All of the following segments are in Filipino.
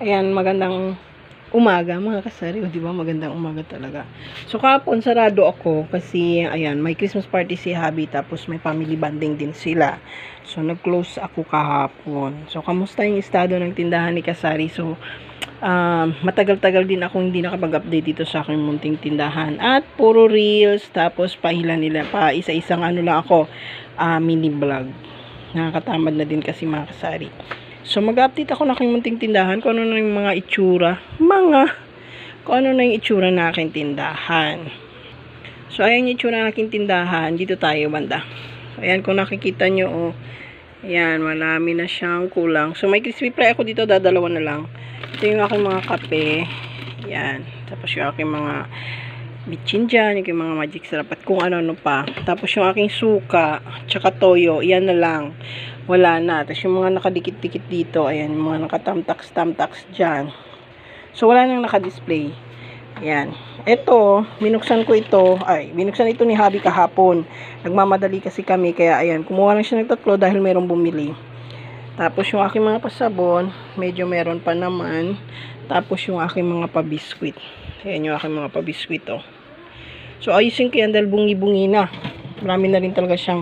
Ayan, magandang umaga mga kasari. O, diba? Magandang umaga talaga. So, kahapon sarado ako kasi, ayan, may Christmas party si Habi tapos may family bonding din sila. So, nag-close ako kahapon. So, kamusta yung estado ng tindahan ni Kasari? So, matagal-tagal din akong hindi nakapag-update dito sa aking munting tindahan. At puro reels, tapos pahilan nila pa. Isa-isang ano lang ako, mini vlog. Nakakatamad na din kasi mga kasari. So, mag-update ako ng aking munting tindahan kung ano na yung mga itsura. Kung ano na yung itsura ng aking tindahan. So, ayan yung itsura ng aking tindahan. Dito tayo, banda. So, ayan, kung nakikita nyo, oh. Ayan, marami na siyang kulang. So, may crispy fry ako dito, dadalawa na lang. Ito yung aking mga kape. Ayan. Tapos yung aking mga bitchin dyan, yung mga magic sarap at kung ano-ano pa. Tapos yung aking suka, tsaka toyo, yan na lang. Wala na. Tapos yung mga nakadikit-dikit dito, ayan, yung mga nakatamtaks-tamtaks dyan. So, wala nang nakadisplay. Ayan. Ito, binuksan ito ni Habi kahapon. Nagmamadali kasi kami, kaya ayan, kumuha lang siya ng 3 dahil mayroong bumili. Tapos yung aking mga pasabon, medyo meron pa naman. Tapos yung aking mga pabiskwit. Ayan yung aking mga pabiskwit, oh. So, ayusin ko yan dahil bungi-bungi na. Marami na rin talaga siyang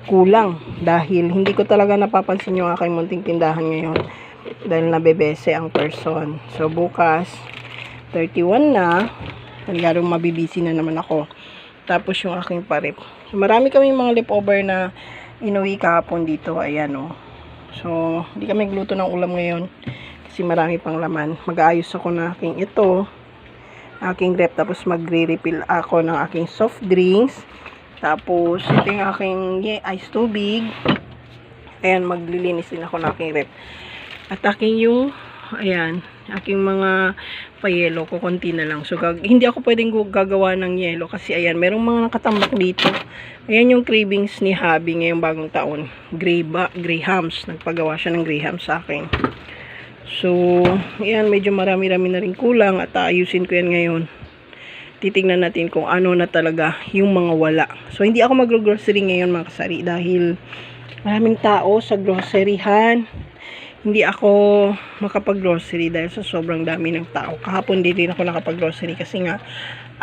kulang. Dahil hindi ko talaga napapansin yung aking munting tindahan ngayon. Dahil nabebese ang person. So, bukas, 31 na. Nagyarong mabibisi na naman ako. Tapos yung aking parip. So, marami kami mga leftover na inuwi kahapon dito. Ayan, oh. So, hindi kami nagluto ng ulam ngayon. Kasi marami pang laman. Mag-aayos ako ng aking aking rep, tapos magre-refill ako ng aking soft drinks, tapos ito yung aking ice tubig. Ayan, maglilinis din ako ng aking rep at aking aking mga payelo ko, konti na lang. So, hindi ako pwedeng gagawa ng yelo kasi ayan, merong mga nakatambak dito. Ayan yung cravings ni Habi ngayong bagong taon, grahams. Nagpagawa siya ng grahams sa akin. So, ayan, medyo marami-rami na rin kulang at aayusin ko yan ngayon. Titingnan natin kung ano na talaga yung mga wala. So, hindi ako mag-grocery ngayon mga kasari dahil maraming tao sa groceryhan. Hindi ako makapag-grocery dahil sa sobrang dami ng tao. Kahapon din ako nakapag-grocery kasi nga,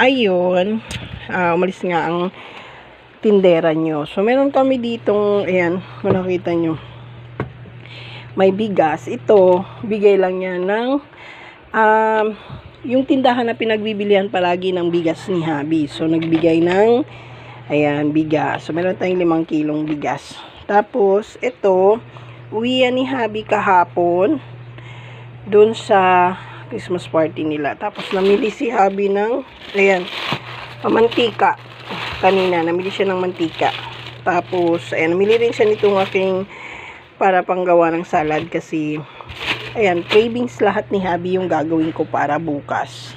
ayun, umalis nga ang tindera nyo. So, meron kami ditong, ayan, makikita nyo. May bigas. Ito, bigay lang niya ng yung tindahan na pinagbibilihan palagi ng bigas ni Habi. So, nagbigay ng ayan, bigas. So, meron tayong 5 kilong bigas. Tapos, ito, uwian ni Habi kahapon dun sa Christmas party nila. Tapos, namili si Habi ng ayan, mantika. Kanina, namili siya ng mantika. Tapos, ayan, namili rin siya nitong aking para panggawa ng salad kasi ayan, cravings lahat ni Habi yung gagawin ko para bukas.